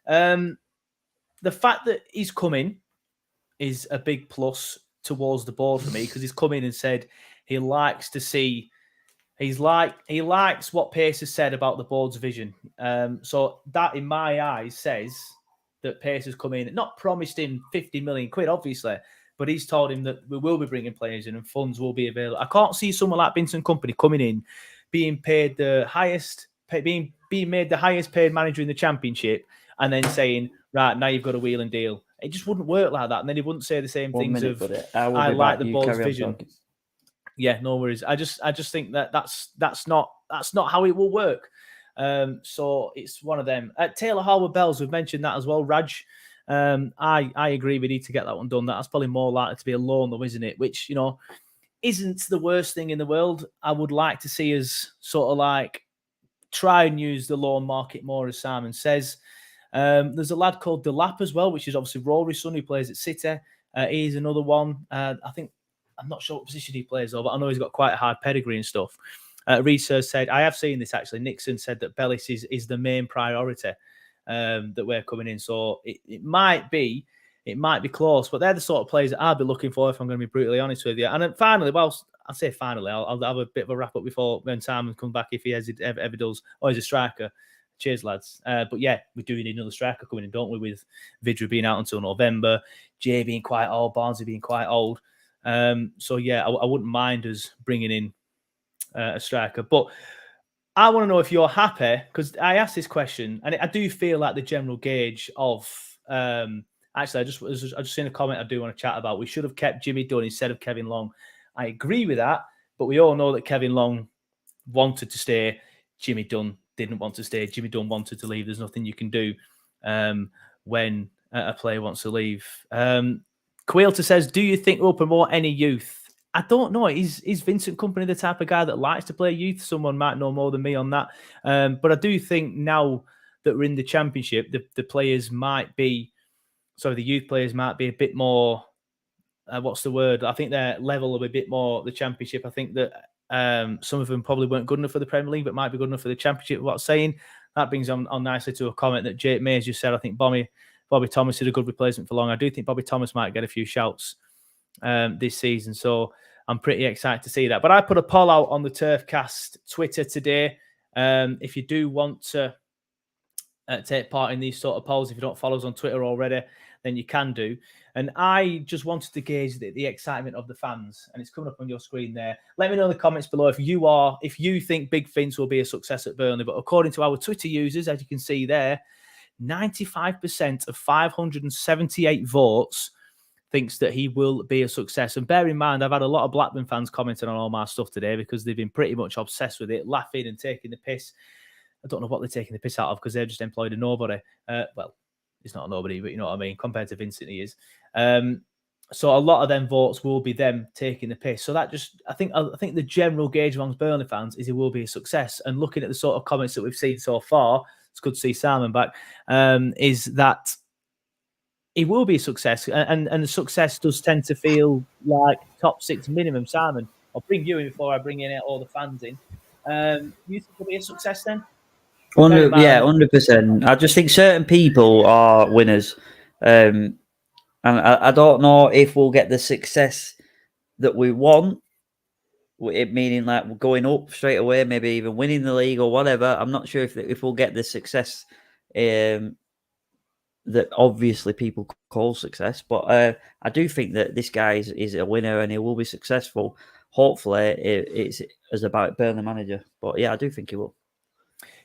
The fact that he's coming is a big plus towards the board for me, because he's come in and said he likes to see... he likes what Pace has said about the board's vision. So that, in my eyes, says that Pace has come in, not promised him 50 million quid, obviously, but he's told him that we will be bringing players in and funds will be available. I can't see someone like Vincent Kompany coming in, being paid the highest, being made the highest paid manager in the Championship, and then saying, right, now you've got a wheel and deal. It just wouldn't work like that. And then he wouldn't say the same things of, I like the board's vision. Yeah, no worries. I just think that's not how it will work. So it's one of them. Taylor Harwood Bells, we've mentioned that as well. Raj, I agree. We need to get that one done. That's probably more likely to be a loan, though, isn't it? Which isn't the worst thing in the world. I would like to see us sort of like try and use the loan market more, as Simon says. There's a lad called Delap as well, which is obviously Rory's son, who plays at City. He's another one. I think. I'm not sure what position he plays, though, but I know he's got quite a hard pedigree and stuff. Research said, I have seen this actually. Nixon said that Bellis is the main priority that we're coming in. So it might be close, but they're the sort of players that I'll be looking for, if I'm going to be brutally honest with you. And then finally, I'll have a bit of a wrap up before when Simon comes back, if he ever does. Oh, he's a striker. Cheers, lads. But yeah, we do need another striker coming in, don't we? With Vidra being out until November, Jay being quite old, Barnsley being quite old. So yeah, I wouldn't mind us bringing in a striker. But I want to know if you're happy, because I asked this question, and I do feel like the general gauge of. Actually, I just seen a comment I do want to chat about. We should have kept Jimmy Dunn instead of Kevin Long. I agree with that, but we all know that Kevin Long wanted to stay. Jimmy Dunn didn't want to stay. Jimmy Dunn wanted to leave. There's nothing you can do when a player wants to leave. Quilter says, do you think we'll promote any youth? I don't know. Is Vincent Kompany the type of guy that likes to play youth? Someone might know more than me on that. But I do think now that we're in the Championship, the players might be, the youth players might be a bit more, what's the word? I think their level will be a bit more the Championship. I think that some of them probably weren't good enough for the Premier League, but might be good enough for the Championship. What's saying? That brings on nicely to a comment that Jake Mays just said. I think Bobby Thomas is a good replacement for Long. I do think Bobby Thomas might get a few shouts this season. So I'm pretty excited to see that. But I put a poll out on the TurfCast Twitter today. If you do want to take part in these sort of polls, if you don't follow us on Twitter already, then you can do. And I just wanted to gauge the excitement of the fans, and it's coming up on your screen there. Let me know in the comments below if you think Big Vince will be a success at Burnley. But according to our Twitter users, as you can see there, 95% of 578 votes thinks that he will be a success. And bear in mind, I've had a lot of Blackburn fans commenting on all my stuff today because they've been pretty much obsessed with it, laughing and taking the piss. I don't know what they're taking the piss out of because they've just employed a nobody. Well, he's not a nobody, but you know what I mean. Compared to Vincent, he is. So a lot of them votes will be them taking the piss. So that just, I think the general gauge amongst Burnley fans is it will be a success. And looking at the sort of comments that we've seen so far, it's good to see Simon back. Is that it will be a success, and the success does tend to feel like top 6 minimum. Simon, I'll bring you in before I bring in all the fans in. You think it'll be a success then? 100%. I just think certain people are winners. And I don't know if we'll get the success that we want, it meaning like we're going up straight away, maybe even winning the league or whatever. I'm not sure if we'll get the success that obviously people call success. But I do think that this guy is a winner and he will be successful. Hopefully, it's as about Burnley manager. But yeah, I do think he will.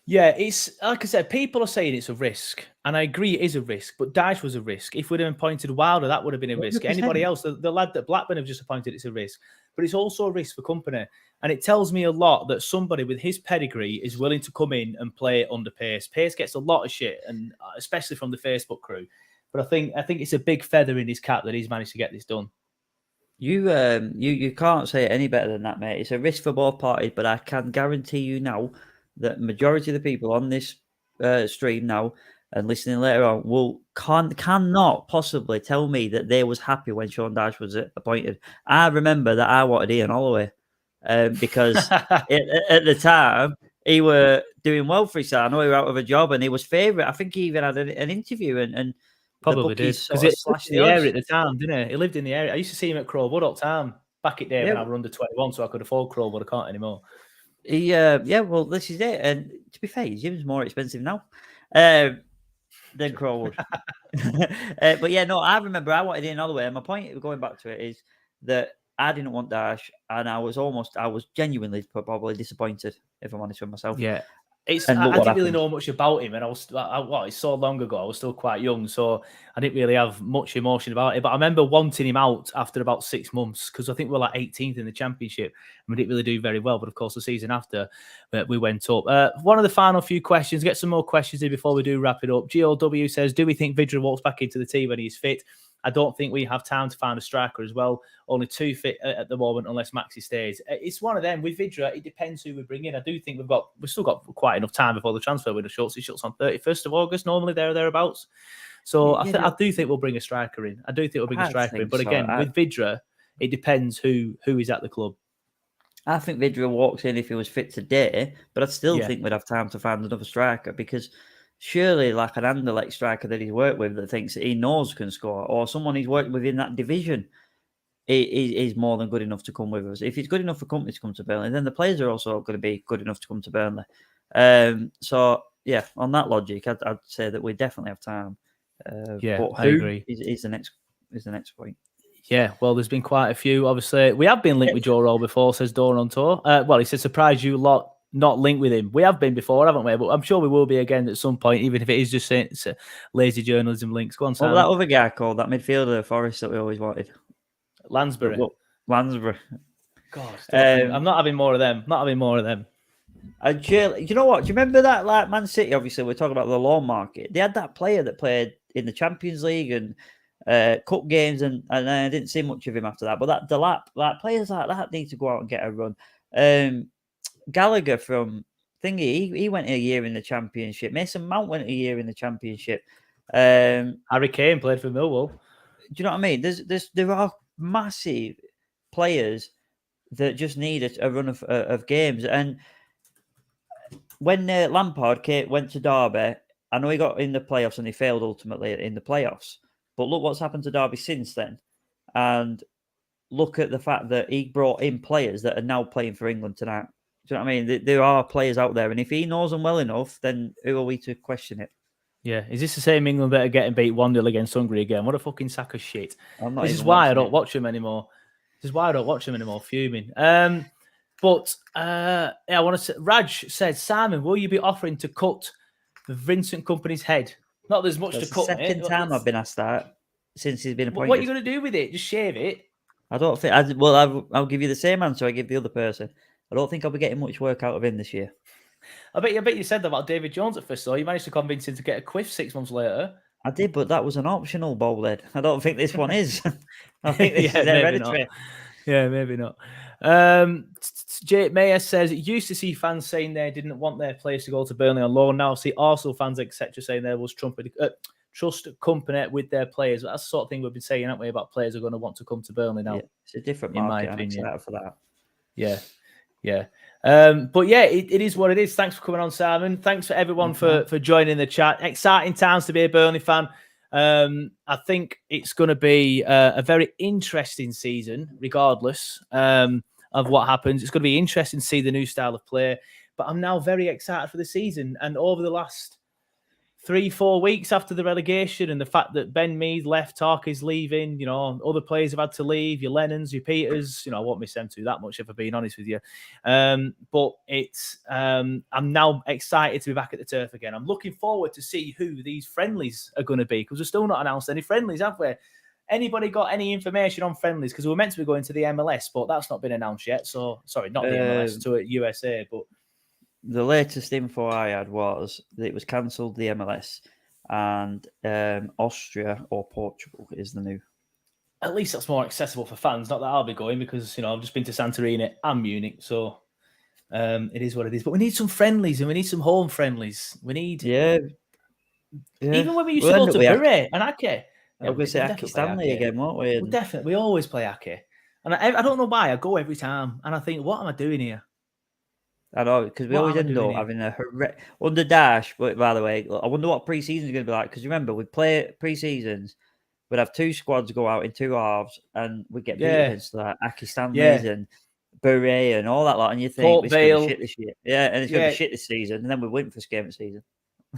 Yeah, it's like I said, people are saying it's a risk, and I agree it is a risk, but Dyche was a risk. If we'd have appointed Wilder, that would have been a risk. 100%. Anybody else, the lad that Blackburn have just appointed, it's a risk. But it's also a risk for Kompany. And it tells me a lot that somebody with his pedigree is willing to come in and play under Pace. Pace gets a lot of shit, and especially from the Facebook crew. But I think it's a big feather in his cap that he's managed to get this done. You can't say it any better than that, mate. It's a risk for both parties, but I can guarantee you now that majority of the people on this stream now and listening later on cannot possibly tell me that they was happy when Sean Dyche was appointed. I remember that I wanted Ian Holloway because at the time he were doing well for himself. I know he was out of a job and he was favourite. I think he even had an interview and probably did because it lived in the area at the time, didn't he? He lived in the area. I used to see him at Crowwood all the time back in the day when I was under 21, so I could afford Crowwood. I can't anymore. Well, this is it. And to be fair, Jim's more expensive now than Crowwood. But yeah, no, I remember I wanted Ian Holloway. And my point going back to it is that I didn't want Dyche, and I was genuinely probably disappointed, if I'm honest with myself. Yeah. I didn't really know much about him, and it's so long ago. I was still quite young, so I didn't really have much emotion about it. But I remember wanting him out after about 6 months because I think we were like 18th in the Championship, and we didn't really do very well. But of course, the season after, we went up. One of the final few questions. Get some more questions in before we do wrap it up. GOW says, "Do we think Vidra walks back into the team when he's fit?" I don't think we have time to find a striker as well. Only 2 fit at the moment, unless Maxi stays. It's one of them. With Vidra, it depends who we bring in. I do think we've still got quite enough time before the transfer window shuts. It shuts on 31st of August, normally there or thereabouts. So I do think we'll bring a striker in. But again, with Vidra, it depends who is at the club. I think Vidra walks in if he was fit today, but I still think we'd have time to find another striker because surely like an Anderlecht striker that he's worked with that thinks that he knows can score, or someone he's worked with in that division is more than good enough to come with us. If he's good enough for Kompany to come to Burnley, then the players are also going to be good enough to come to Burnley. So yeah, on that logic, I'd say that we definitely have time. Yeah, but I agree. is the next point. Yeah, well, there's been quite a few. Obviously, we have been linked with Joe Roll before, says Dawn on tour. Well, he said, surprise you lot not linked with him. We have been before, haven't we? But I'm sure we will be again at some point, even if it is just saying it's lazy journalism links. Go on, Sam. What was that other guy called, that midfielder of Forest that we always wanted? Lansbury. Lansbury. God, I'm not having more of them. Not having more of them. And you know what? Do you remember that, like Man City? Obviously, we're talking about the loan market. They had that player that played in the Champions League and cup games, and I didn't see much of him after that. But that Delap, like players like that, need to go out and get a run. Gallagher from Thingy, he went a year in the Championship. Mason Mount went a year in the Championship. Harry Kane played for Millwall. Do you know what I mean? There are massive players that just need a run of games. And when Lampard went to Derby, I know he got in the playoffs and he failed ultimately in the playoffs. But look what's happened to Derby since then. And look at the fact that he brought in players that are now playing for England tonight. Do you know what I mean? There are players out there. And if he knows them well enough, then who are we to question it? Yeah. Is this the same England that are getting beat 1-0 against Hungary again? What a fucking sack of shit. This is why I don't watch them anymore. Fuming. But I want to say, Raj said, Simon, will you be offering to cut Vincent Kompany's head? Not there's much to cut. The second time I've been asked that since he's been appointed. What are you going to do with it? Just shave it? I don't think. I'll give you the same answer I give the other person. I don't think I'll be getting much work out of him this year. I bet you said that about David Jones at first, though. You managed to convince him to get a quiff 6 months later. I did, but that was an optional bald head. I don't think this one is. I think this is hereditary. Yeah, maybe not. Jake Mayer says, it used to see fans saying they didn't want their players to go to Burnley on loan. Now see Arsenal fans, etc., saying there was trust Kompany with their players. That's the sort of thing we've been saying, haven't we, about players are going to want to come to Burnley now. Yeah, it's a different market. I'm excited for that. Yeah. But yeah, it is what it is. Thanks for coming on, Simon. Thanks for everyone for joining the chat. Exciting times to be a Burnley fan. I think it's going to be a very interesting season, regardless of what happens. It's going to be interesting to see the new style of play. But I'm now very excited for the season. And over the last 3-4 weeks after the relegation and the fact that Ben Mead left, Tarky's leaving, you know, other players have had to leave, your Lennons, your Peters, you know, I won't miss them too that much if I'm being honest with you. But it's, I'm now excited to be back at the turf again. I'm looking forward to see who these friendlies are going to be because we're still not announced any friendlies, have we? Anybody got any information on friendlies? Because we were meant to be going to the MLS, but that's not been announced yet. So, sorry, not the MLS, to USA, but... The latest info I had was that it was cancelled, the MLS, and Austria or Portugal is the new. At least that's more accessible for fans. Not that I'll be going because, you know, I've just been to Santorini and Munich, so it is what it is. But we need some friendlies and we need some home friendlies. We need... Yeah. Even when we used to go to Bury and Ake. I was going to say Ake Stanley again, weren't we? Definitely. We always play Ake. And I don't know why. I go every time and I think, what am I doing here? I know, because we always end up having a under Dash. But by the way, I wonder what pre-season is going to be like. Because remember, we play pre-seasons, we'd have 2 squads go out in 2 halves, and we get beat against like Ake Stanley's and Bury and all that lot. And you think it's going to be shit this year, and it's going to be shit this season, and then we win first game of the season.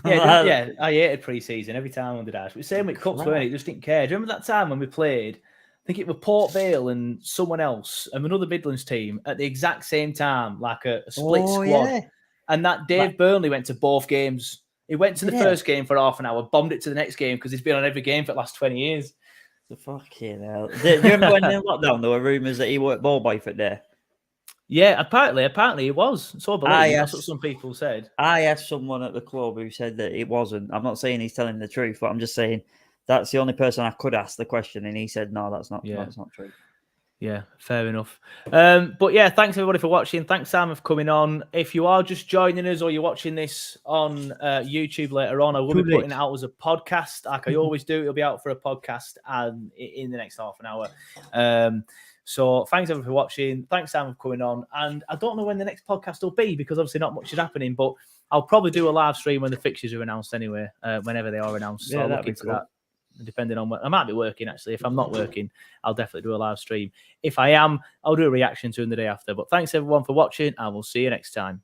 I hated pre-season every time under Dash. We were saying with Cups, weren't it? Just didn't care. Do you remember that time when we played? I think it was Port Vale and someone else, and another Midlands team at the exact same time, like a split squad. Yeah. And that Dave Burnley went to both games. He went to the first game for half an hour, bombed it to the next game because he's been on every game for the last 20 years. The fucking hell. Do you remember when in lockdown there were rumours that he worked ball boy for there? Yeah, apparently it was. So I believe that's what some people said. I asked someone at the club who said that it wasn't. I'm not saying he's telling the truth, but I'm just saying that's the only person I could ask the question, and he said, no, that's not true. Yeah, fair enough. But yeah, thanks everybody for watching. Thanks, Sam, for coming on. If you are just joining us or you're watching this on YouTube later on, I will be putting it out as a podcast, like I always do. It'll be out for a podcast and in the next half an hour. So thanks everyone for watching. Thanks, Sam, for coming on. And I don't know when the next podcast will be because obviously not much is happening, but I'll probably do a live stream when the fixtures are announced anyway, whenever they are announced. So I'll look into that. Depending on what I might be working, actually. If I'm not working, I'll definitely do a live stream. If I am, I'll do a reaction to them the day after. But thanks everyone for watching, and we'll see you next time.